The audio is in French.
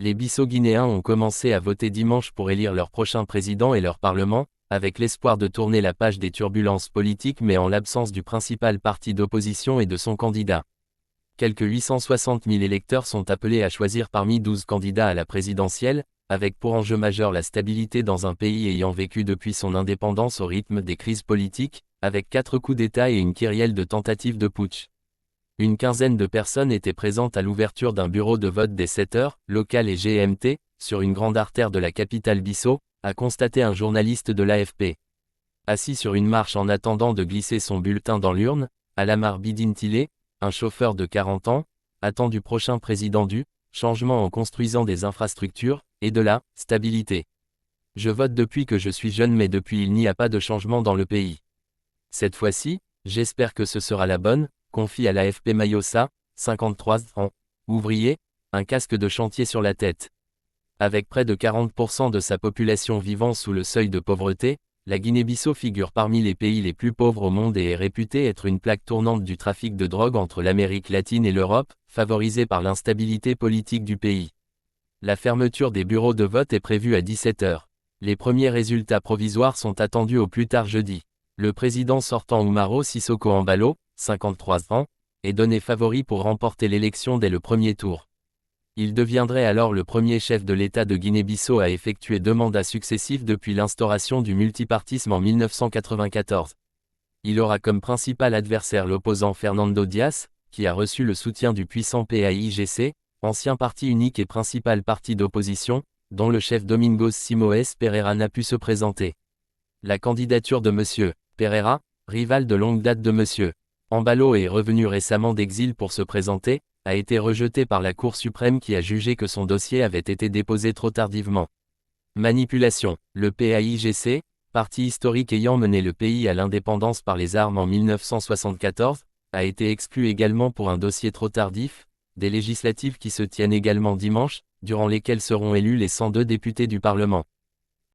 Les Bissau-Guinéens ont commencé à voter dimanche pour élire leur prochain président et leur parlement, avec l'espoir de tourner la page des turbulences politiques mais en l'absence du principal parti d'opposition et de son candidat. Quelques 860 000 électeurs sont appelés à choisir parmi 12 candidats à la présidentielle, avec pour enjeu majeur la stabilité dans un pays ayant vécu depuis son indépendance au rythme des crises politiques, avec 4 coups d'État et une kyrielle de tentatives de putsch. Une quinzaine de personnes étaient présentes à l'ouverture d'un bureau de vote dès 7 heures, local et GMT, sur une grande artère de la capitale Bissau, a constaté un journaliste de l'AFP. Assis sur une marche en attendant de glisser son bulletin dans l'urne, Alamar Bidintile, un chauffeur de 40 ans, attend du prochain président du changement en construisant des infrastructures et de la stabilité. Je vote depuis que je suis jeune mais depuis il n'y a pas de changement dans le pays. Cette fois-ci, j'espère que ce sera la bonne, confie à l'AFP Mayossa, 53 ans, ouvrier, un casque de chantier sur la tête. Avec près de 40% de sa population vivant sous le seuil de pauvreté, la Guinée-Bissau figure parmi les pays les plus pauvres au monde et est réputée être une plaque tournante du trafic de drogue entre l'Amérique latine et l'Europe, favorisée par l'instabilité politique du pays. La fermeture des bureaux de vote est prévue à 17 heures. Les premiers résultats provisoires sont attendus au plus tard jeudi. Le président sortant Umaro Sissoko Embalo, 53 ans, est donné favori pour remporter l'élection dès le premier tour. Il deviendrait alors le premier chef de l'État de Guinée-Bissau à effectuer 2 mandats successifs depuis l'instauration du multipartisme en 1994. Il aura comme principal adversaire l'opposant Fernando Dias, qui a reçu le soutien du puissant PAIGC, ancien parti unique et principal parti d'opposition, dont le chef Domingos Simoes Pereira n'a pu se présenter. La candidature de M. Pereira, rival de longue date de M. Embalo est revenu récemment d'exil pour se présenter, a été rejeté par la Cour suprême qui a jugé que son dossier avait été déposé trop tardivement. Manipulation. Le PAIGC, parti historique ayant mené le pays à l'indépendance par les armes en 1974, a été exclu également pour un dossier trop tardif, des législatives qui se tiennent également dimanche, durant lesquelles seront élus les 102 députés du Parlement.